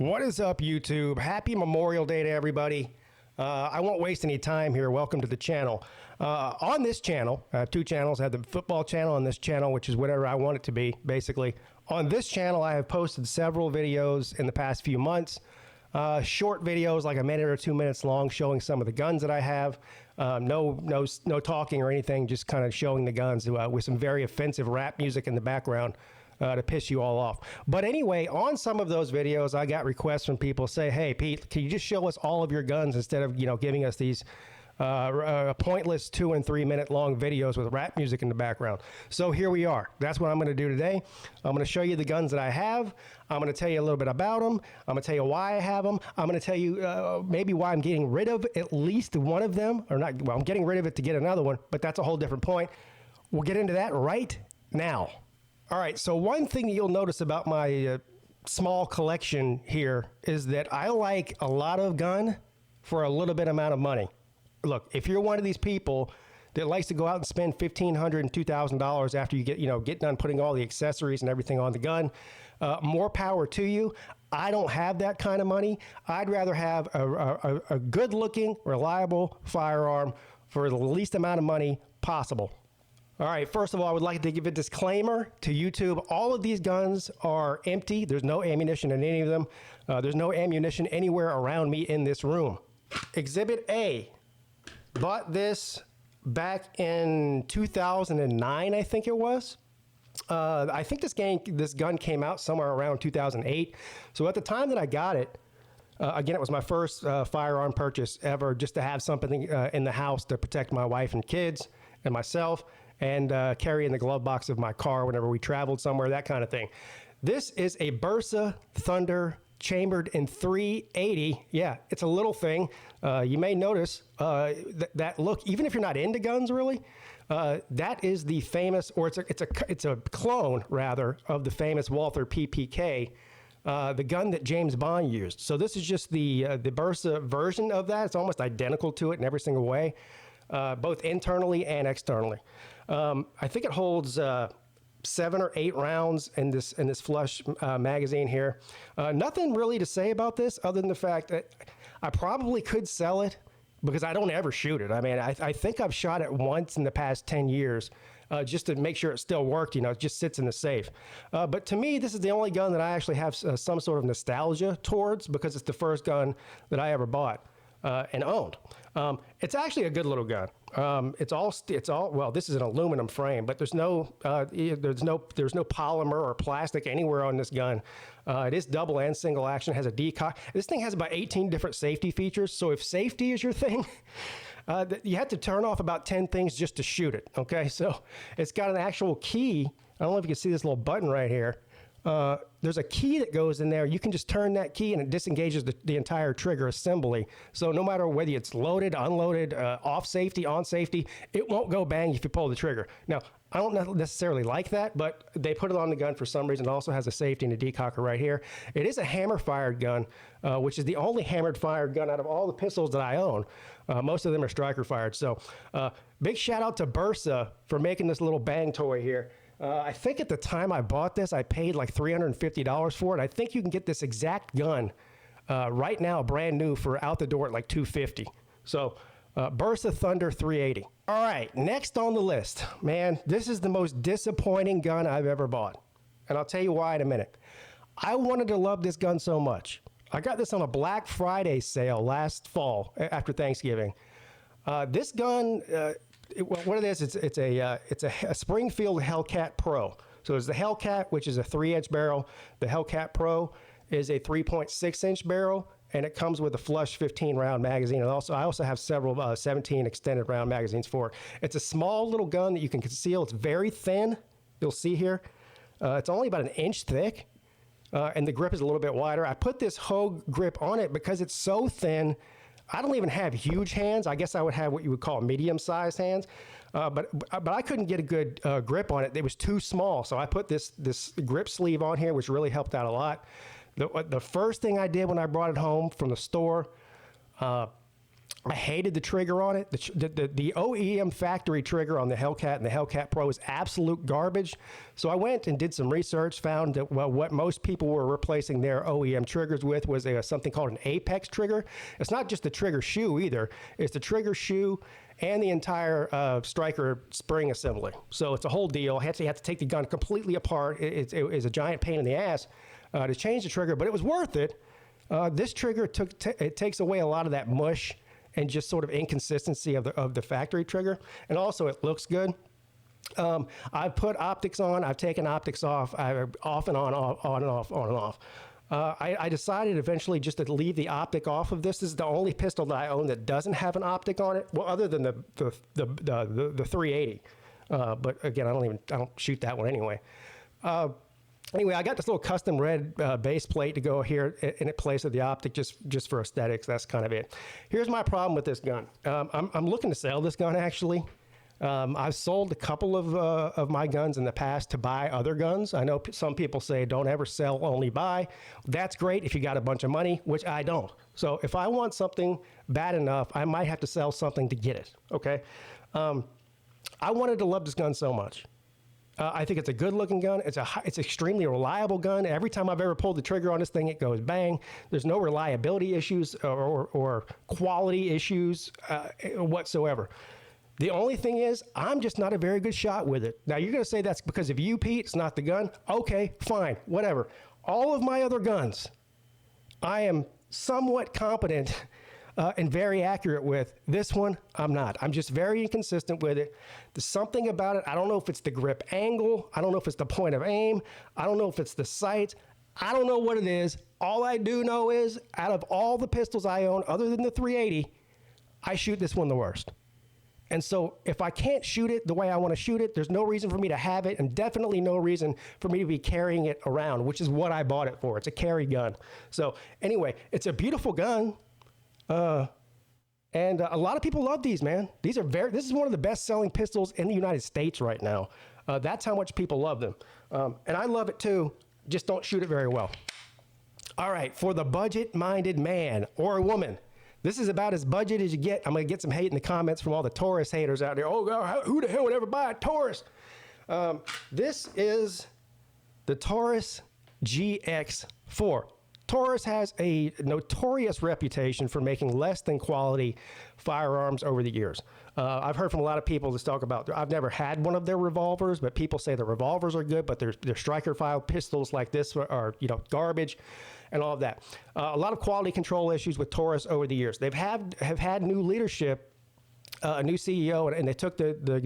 What is up, YouTube? Happy Memorial Day to everybody. I won't waste any time here. Welcome to the channel. On this channel, I have two channels. I have the football channel on this channel, which is whatever I want it to be, basically. On this channel, I have posted several videos in the past few months. Short videos, like a minute or 2 minutes long, showing some of the guns that I have. No talking or anything, just kind of showing the guns with some very offensive rap music in the background. To piss you all off. But anyway, on some of those videos, I got requests from people say, hey, Pete, can you just show us all of your guns instead of, giving us these pointless 2 and 3 minute long videos with rap music in the background. So here we are. That's what I'm going to do today. I'm going to show you the guns that I have. I'm going to tell you a little bit about them. I'm going to tell you why I have them. I'm going to tell you maybe why I'm getting rid of at least one of them. Or not, well, I'm getting rid of it to get another one, but that's a whole different point. We'll get into that right now. All right, so one thing that you'll notice about my small collection here is that I like a lot of gun for a little bit amount of money. Look, if you're one of these people that likes to go out and spend $1,500 and $2,000 after you get done putting all the accessories and everything on the gun, more power to you. I don't have that kind of money. I'd rather have a good-looking, reliable firearm for the least amount of money possible. All right, first of all, I would like to give a disclaimer to YouTube. All of these guns are empty. There's no ammunition in any of them. There's no ammunition anywhere around me in this room. Exhibit A. Bought this back in 2009, I think it was. I think this gun came out somewhere around 2008. So at the time that I got it, again, it was my first firearm purchase ever, just to have something in the house to protect my wife and kids and myself, and carry in the glove box of my car whenever we traveled somewhere, that kind of thing. This is a Bersa Thunder chambered in .380. Yeah, it's a little thing. You may notice that look, even if you're not into guns really, that is the famous, or it's a clone rather of the famous Walther PPK, the gun that James Bond used. So this is just the Bersa version of that. It's almost identical to it in every single way. Both internally and externally. I think it holds 7 or 8 rounds in this flush magazine here. Nothing really to say about this other than the fact that I probably could sell it because I don't ever shoot it. I mean, I think I've shot it once in the past 10 years just to make sure it still worked. It just sits in the safe. But to me, this is the only gun that I actually have some sort of nostalgia towards because it's the first gun that I ever bought. And owned. It's actually a good little gun. It's all well, this is an aluminum frame, but there's no polymer or plastic anywhere on this gun. It is double and single action. It has a decock. This thing has about 18 different safety features. So if safety is your thing, you have to turn off about 10 things just to shoot it. Okay, so it's got an actual key. I don't know if you can see this little button right here. There's a key that goes in there. You can just turn that key and it disengages the entire trigger assembly. So no matter whether it's loaded, unloaded, off safety, on safety, it won't go bang if you pull the trigger. Now, I don't necessarily like that, but they put it on the gun for some reason. It also has a safety and a decocker right here. It is a hammer-fired gun, which is the only hammered-fired gun out of all the pistols that I own. Most of them are striker-fired. So big shout-out to Bersa for making this little bang toy here. I think at the time I bought this, I paid like $350 for it. I think you can get this exact gun right now, brand new, for out the door at like $250. So Bersa Thunder .380. All right, next on the list. Man, this is the most disappointing gun I've ever bought. And I'll tell you why in a minute. I wanted to love this gun so much. I got this on a Black Friday sale last fall after Thanksgiving. This gun... what it is, it's a Springfield Hellcat Pro. So it's the Hellcat, which is a 3-inch barrel. The Hellcat Pro is a 3.6-inch barrel, and it comes with a flush 15-round magazine. And I also have several 17 extended round magazines for it. It's a small little gun that you can conceal. It's very thin. You'll see here. It's only about 1 inch thick, and the grip is a little bit wider. I put this Hogue grip on it because it's so thin. I don't even have huge hands. I guess I would have what you would call medium-sized hands, but I couldn't get a good grip on it. It was too small, so I put this grip sleeve on here, which really helped out a lot. The first thing I did when I brought it home from the store, I hated the trigger on it. The OEM factory trigger on the Hellcat and the Hellcat Pro is absolute garbage. So I went and did some research, found that what most people were replacing their OEM triggers with was something called an Apex trigger. It's not just the trigger shoe either. It's the trigger shoe and the entire striker spring assembly. So it's a whole deal. You have to take the gun completely apart. It was a giant pain in the ass to change the trigger, but it was worth it. This trigger it takes away a lot of that mush and just sort of inconsistency of the factory trigger. And also it looks good. I've put optics on, I've taken optics off, off and on, on and off, on and off. I decided eventually just to leave the optic off of this. This is the only pistol that I own that doesn't have an optic on it. Well, other than the 380. But again, I don't shoot that one anyway. Anyway, I got this little custom red base plate to go here in place of the optic just for aesthetics. That's kind of it. Here's my problem with this gun. I'm looking to sell this gun, actually. I've sold a couple of my guns in the past to buy other guns. I know some people say don't ever sell, only buy. That's great if you got a bunch of money, which I don't. So if I want something bad enough, I might have to sell something to get it, okay? I wanted to love this gun so much. I think it's a good-looking gun. It's extremely reliable gun. Every time I've ever pulled the trigger on this thing, it goes bang. There's no reliability issues or quality issues whatsoever. The only thing is, I'm just not a very good shot with it. Now, you're going to say that's because of you, Pete. It's not the gun. Okay, fine, whatever. All of my other guns, I am somewhat competent and very accurate with. This one, I'm not. I'm just very inconsistent with it. There's something about it. I don't know if it's the grip angle. I don't know if it's the point of aim. I don't know if it's the sight. I don't know what it is. All I do know is, out of all the pistols I own, other than the 380, I shoot this one the worst. And so if I can't shoot it the way I want to shoot it, there's no reason for me to have it, and definitely no reason for me to be carrying it around, which is what I bought it for. It's a carry gun. So anyway, it's a beautiful gun. And a lot of people love these, man. This is one of the best selling pistols in the United States right now. That's how much people love them. And I love it too, just don't shoot it very well. All right, for the budget-minded man or woman, this is about as budget as you get. I'm going to get some hate in the comments from all the Taurus haters out there. Oh, God, who the hell would ever buy a Taurus? This is the Taurus GX4. Taurus has a notorious reputation for making less than quality firearms over the years. I've heard from a lot of people that talk about, I've never had one of their revolvers, but people say the revolvers are good, but their striker file pistols like this are garbage and all of that. A lot of quality control issues with Taurus over the years. Have had new leadership, a new CEO, and they took their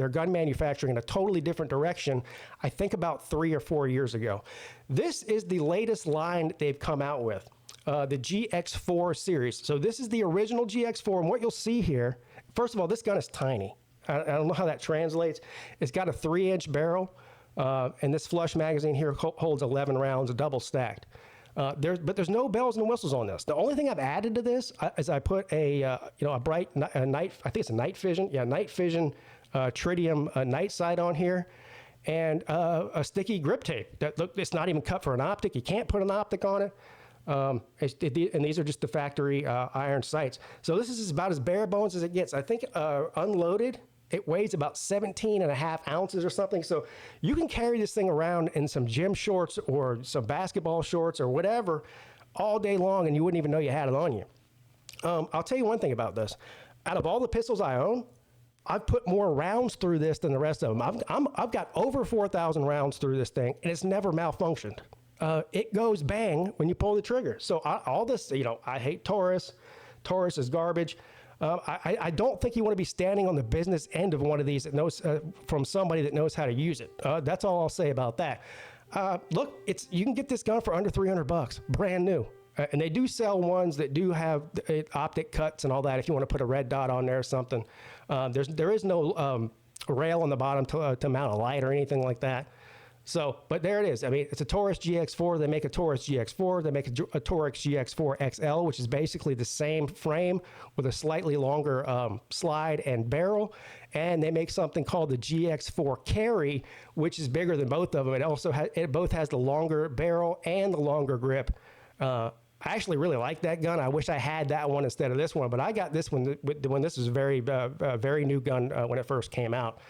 gun manufacturing in a totally different direction, I think about 3 or 4 years ago. This is the latest line they've come out with, the GX4 series. So this is the original GX4, and what you'll see here, first of all, this gun is tiny. I don't know how that translates. It's got a 3-inch barrel, and this flush magazine here holds 11 rounds, double stacked. But there's no bells and whistles on this. The only thing I've added to this is I put a bright night, I think it's a night vision, tritium night sight on here, and a sticky grip tape. It's not even cut for an optic. You can't put an optic on it. And these are just the factory iron sights. So this is about as bare bones as it gets. I think unloaded, it weighs about 17.5 ounces or something. So you can carry this thing around in some gym shorts or some basketball shorts or whatever all day long, and you wouldn't even know you had it on you. I'll tell you one thing about this. Out of all the pistols I own, I've put more rounds through this than the rest of them. I've got over 4,000 rounds through this thing, and it's never malfunctioned. It goes bang when you pull the trigger. So all this, I hate Taurus. Taurus is garbage. I don't think you want to be standing on the business end of one of these that knows from somebody that knows how to use it. That's all I'll say about that. Look, you can get this gun for under $300, brand new. And they do sell ones that do have optic cuts and all that if you want to put a red dot on there or something. There is no rail on the bottom to mount a light or anything like that. So, but there it is. I mean, it's a Taurus GX4. They make a Taurus GX4. They make a Taurus GX4 XL, which is basically the same frame with a slightly longer slide and barrel. And they make something called the GX4 Carry, which is bigger than both of them. It both has the longer barrel and the longer grip. I actually really like that gun. I wish I had that one instead of this one, but I got this one when this was a very new gun when it first came out.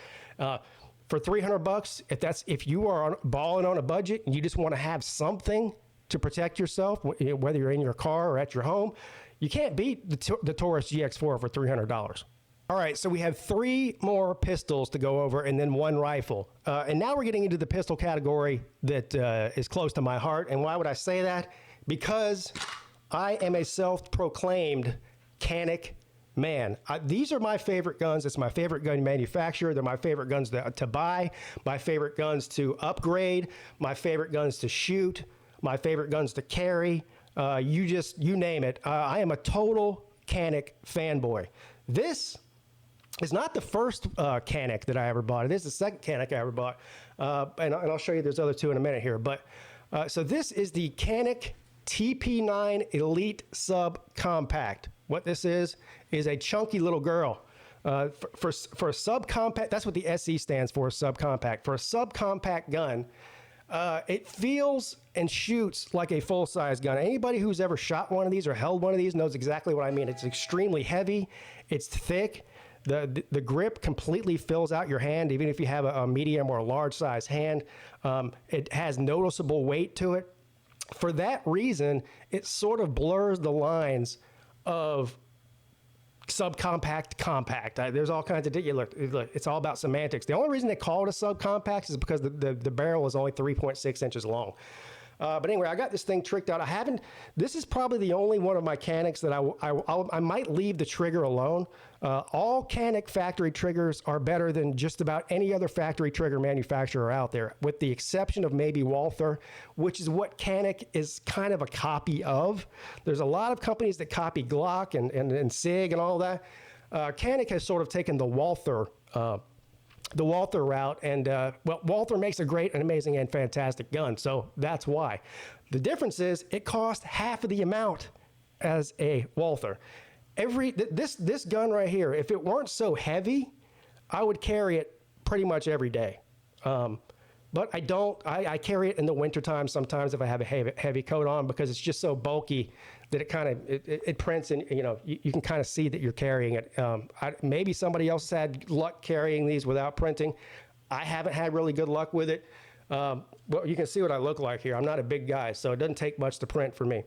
For $300, if you are balling on a budget and you just want to have something to protect yourself, whether you're in your car or at your home, you can't beat the Taurus GX4 for $300. All right, so we have 3 more pistols to go over and then 1 rifle. And now we're getting into the pistol category that is close to my heart. And why would I say that? Because I am a self-proclaimed Canik man. These are my favorite guns. It's my favorite gun manufacturer. They're my favorite guns to buy, my favorite guns to upgrade, my favorite guns to shoot, my favorite guns to carry. You name it. I am a total Canik fanboy. This is not the first Canik that I ever bought. It is the second Canik I ever bought. And I'll show you those other 2 in a minute here. But so this is the Canik TP9 Elite Sub Compact. What this is a chunky little girl. For a subcompact, that's what the SE stands for, subcompact. For a subcompact gun, it feels and shoots like a full-size gun. Anybody who's ever shot one of these or held one of these knows exactly what I mean. It's extremely heavy. It's thick. The grip completely fills out your hand, even if you have a medium or a large size hand. It has noticeable weight to it. For that reason, it sort of blurs the lines of subcompact, compact. There's all kinds of, look, it's all about semantics. The only reason they call it a subcompact is because the barrel is only 3.6 inches long. But anyway, I got this thing tricked out. This is probably the only one of my Caniks that I might leave the trigger alone. All Canik factory triggers are better than just about any other factory trigger manufacturer out there, with the exception of maybe Walther, which is what Canik is kind of a copy of. There's a lot of companies that copy Glock and SIG and all that. Canik has sort of taken the Walther route, and Walther makes a great and amazing and fantastic gun, so that's why. The difference is it costs half of the amount as a Walther. This gun right here, if it weren't so heavy, I would carry it pretty much every day. But I don't. I carry it in the wintertime sometimes if I have a heavy coat on, because it's just so bulky that it prints, and you can kind of see that you're carrying it. Maybe somebody else had luck carrying these without printing. I haven't had really good luck with it. Well, you can see what I look like here. I'm not a big guy, so it doesn't take much to print for me.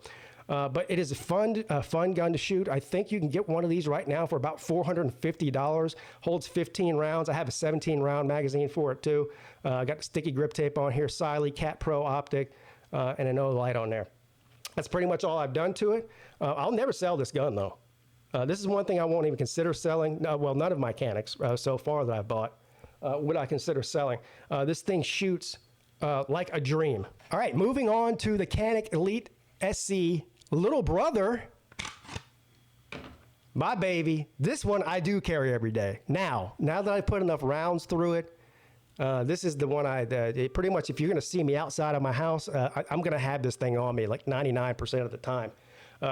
But it is a fun gun to shoot. I think you can get one of these right now for about $450. Holds 15 rounds. I have a 17-round magazine for it too. Got the sticky grip tape on here, Siley Cat Pro optic, and a no light on there. That's pretty much all I've done to it. I'll never sell this gun though. This is one thing I won't even consider selling. Well, none of my Caniks so far that I've bought would I consider selling. This thing shoots like a dream. All right, moving on to the Canik Elite SC little brother, my baby. This one I do carry every day. Now that I put enough rounds through it, this is the one pretty much, if you're going to see me outside of my house, I'm going to have this thing on me like 99% of the time,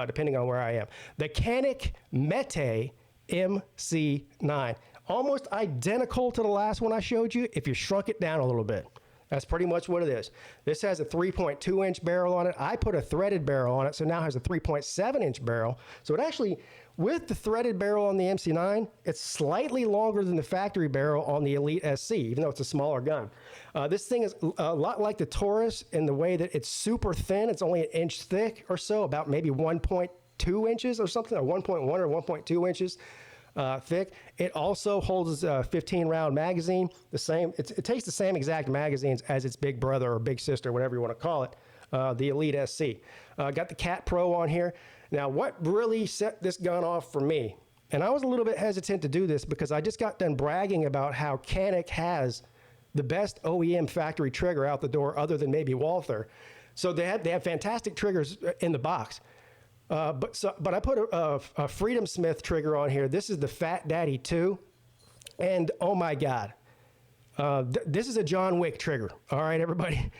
depending on where I am. The Canik Mete MC9, almost identical to the last one I showed you if you shrunk it down a little bit. That's pretty much what it is. This has a 3.2-inch barrel on it. I put a threaded barrel on it, so now it has a 3.7-inch barrel. So it actually, with the threaded barrel on the MC9, it's slightly longer than the factory barrel on the Elite SC, even though it's a smaller gun. This thing is a lot like the Taurus in the way that it's super thin. It's only an inch thick or so, about maybe 1.2 inches or something, or 1.1 or 1.2 inches. Thick. It also holds a 15-round magazine. It takes the same exact magazines as its big brother or big sister, whatever you want to call it, the Elite SC. Got the Cat Pro on here. Now, what really set this gun off for me, and I was a little bit hesitant to do this because I just got done bragging about how Canik has the best OEM factory trigger out the door, other than maybe Walther. So they have fantastic triggers in the box. But I put a Freedom Smith trigger on here. This is the Fat Daddy 2, and oh my God, this is a John Wick trigger. All right, everybody.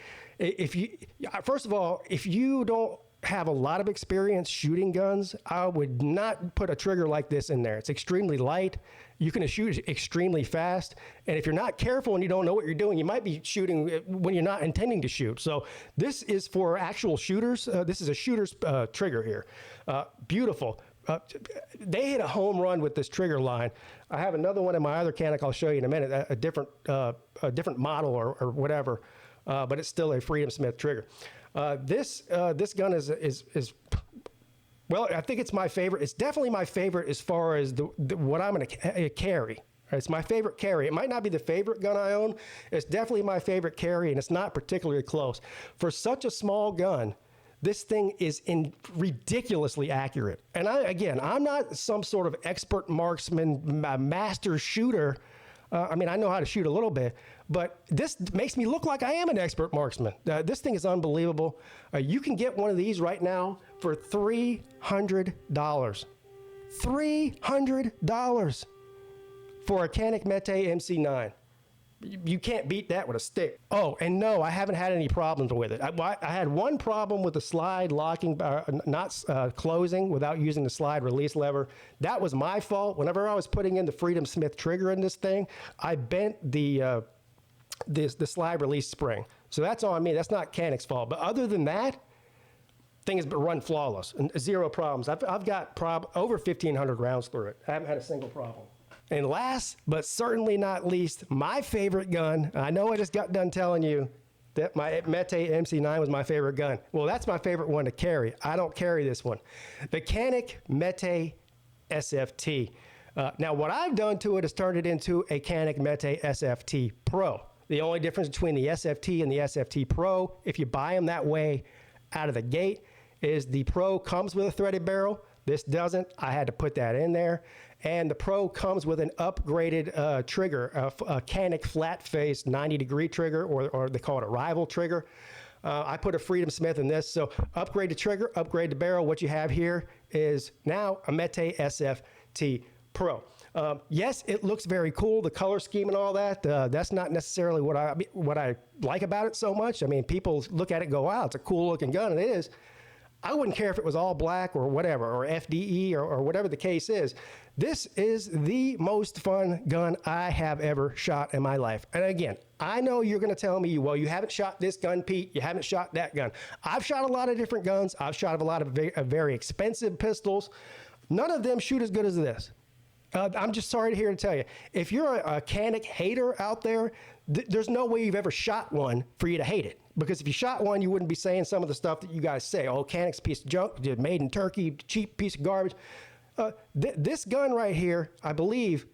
First of all, if you don't have a lot of experience shooting guns, I would not put a trigger like this in there. It's extremely light. You can shoot extremely fast. And if you're not careful and you don't know what you're doing, you might be shooting when you're not intending to shoot. So this is for actual shooters. This is a shooter's trigger here. Beautiful. They hit a home run with this trigger line. I have another one in my other Canik I'll show you in a minute, a different model or whatever, but it's still a Freedom Smith trigger. This gun is well, I think it's my favorite. It's definitely my favorite as far as what I'm going to carry. It's my favorite carry. It might not be the favorite gun I own. It's definitely my favorite carry, and it's not particularly close. For such a small gun, this thing is ridiculously accurate. And I'm not some sort of expert marksman, master shooter. I mean, I know how to shoot a little bit, but this makes me look like I am an expert marksman. This thing is unbelievable. You can get one of these right now for $300. $300 for a Canik Mete MC9. You can't beat that with a stick. Oh, and no, I haven't had any problems with it. I had one problem with the slide locking, not closing without using the slide release lever. That was my fault. Whenever I was putting in the Freedom Smith trigger in this thing, I bent the slide release spring. So that's on me. That's not Canik's fault. But other than that, thing has been run flawless and zero problems. I've got over 1,500 rounds through it. I haven't had a single problem. And last, but certainly not least, my favorite gun. I know I just got done telling you that my Mete MC9 was my favorite gun. Well, that's my favorite one to carry. I don't carry this one. The Canik Mete SFT. Now, what I've done to it is turned it into a Canik Mete SFT Pro. The only difference between the SFT and the SFT Pro, if you buy them that way out of the gate, is the Pro comes with a threaded barrel. This doesn't. I had to put that in there. And the Pro comes with an upgraded trigger, a Canik flat face 90-degree trigger, or they call it a rival trigger. I put a Freedom Smith in this. So upgrade the trigger, upgrade the barrel. What you have here is now a Mete SFT Pro. Yes, it looks very cool, the color scheme and all that. That's not necessarily what I like about it so much. I mean, people look at it and go, wow, it's a cool looking gun, and it is. I wouldn't care if it was all black or whatever, or FDE or whatever the case is. This is the most fun gun I have ever shot in my life. And again, I know you're going to tell me, well, you haven't shot this gun, Pete. You haven't shot that gun. I've shot a lot of different guns. I've shot a lot of very expensive pistols. None of them shoot as good as this. I'm just sorry to hear to tell you. If you're a Canik hater out there, there's no way you've ever shot one for you to hate it. Because if you shot one, you wouldn't be saying some of the stuff that you guys say. Oh, Canik's a piece of junk, made in Turkey, cheap piece of garbage. This gun right here, I believe,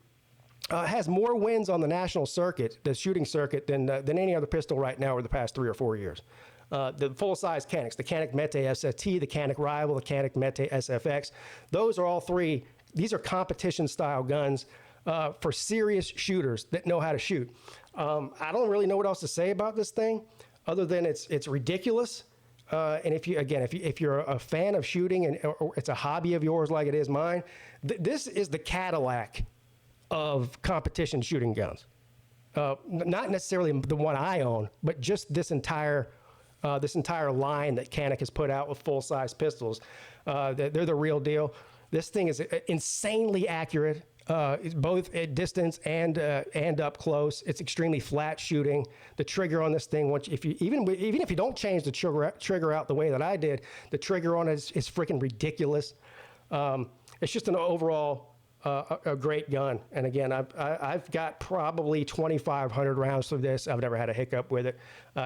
has more wins on the national circuit, the shooting circuit, than any other pistol right now over the past 3 or 4 years. The full-size Caniks, the Canik Mete SFT, the Canik Rival, the Canik Mete SFX, those are all three. These are competition-style guns for serious shooters that know how to shoot. I don't really know what else to say about this thing, other than it's ridiculous. And if you're a fan of shooting and or it's a hobby of yours like it is mine, this is the Cadillac of competition shooting guns. Not necessarily the one I own, but just this entire line that Canik has put out with full-size pistols. They're the real deal. This thing is insanely accurate. It's both at distance and up close. It's extremely flat shooting. The trigger on this thing, even if you don't change the trigger out the way that I did, the trigger on it is freaking ridiculous. It's just an overall a great gun. And again, I've got probably 2,500 rounds for this. I've never had a hiccup with it.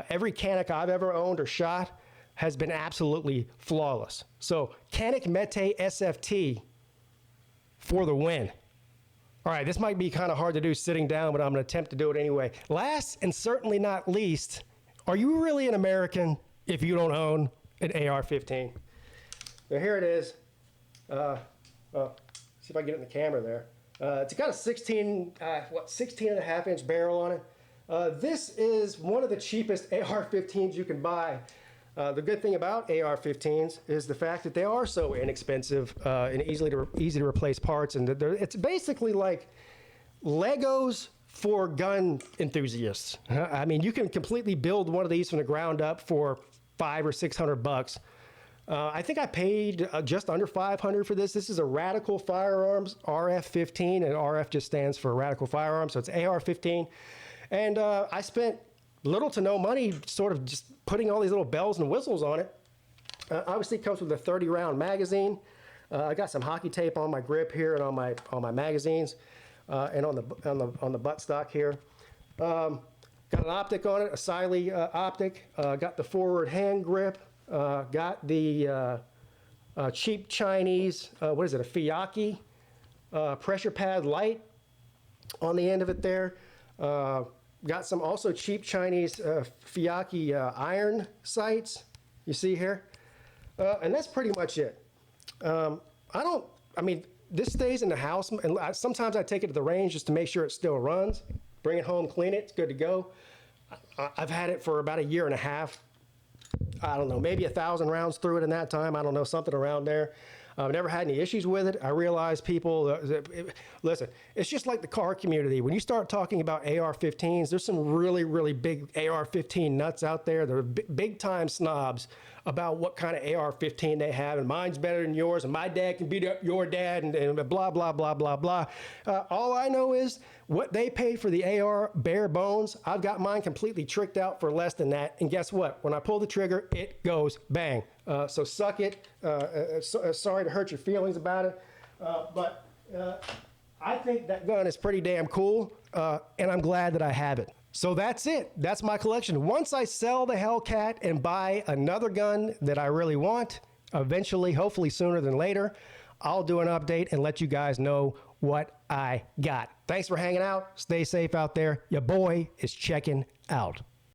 Every Canik I've ever owned or shot has been absolutely flawless. So Canik Mete SFT for the win. All right, this might be kind of hard to do sitting down, but I'm going to attempt to do it anyway. Last and certainly not least, are you really an American if you don't own an AR-15? So here it is. See if I can get it in the camera there. It's got a 16 and a half inch barrel on it. This is one of the cheapest AR-15s you can buy. The good thing about AR-15s is the fact that they are so inexpensive and easy to replace parts, and it's basically like Legos for gun enthusiasts. I mean, you can completely build one of these from the ground up for $500 or $600. I think I paid just under $500 for this. This is a Radical Firearms RF-15, and RF just stands for Radical Firearms, so it's AR-15. And I spent little to no money sort of just putting all these little bells and whistles on it. Obviously, it comes with a 30-round magazine. I got some hockey tape on my grip here and on my magazines, and on the buttstock here. Got an optic on it, a Siley optic. Got the forward hand grip. Got the cheap Chinese, what is it, a Fiyaki pressure pad light on the end of it there. Got some also cheap Chinese Fiyaki iron sights, you see here. And that's pretty much it. I mean, this stays in the house, and sometimes I take it to the range just to make sure it still runs. Bring it home, clean it, it's good to go. I've had it for about a year and a half. I don't know, maybe 1,000 rounds through it in that time. I don't know, something around there. I've never had any issues with it. I realize people, listen, it's just like the car community. When you start talking about AR-15s, there's some really, really big AR-15 nuts out there. They're big time snobs about what kind of AR-15 they have, and mine's better than yours, and my dad can beat up your dad, and blah, blah, blah, blah, blah. All I know is what they pay for the AR, bare bones. I've got mine completely tricked out for less than that, and guess what? When I pull the trigger, it goes bang. So suck it. Sorry to hurt your feelings about it, but I think that gun is pretty damn cool, and I'm glad that I have it. So that's it. That's my collection. Once I sell the Hellcat and buy another gun that I really want, eventually, hopefully sooner than later, I'll do an update and let you guys know what I got. Thanks for hanging out. Stay safe out there. Your boy is checking out.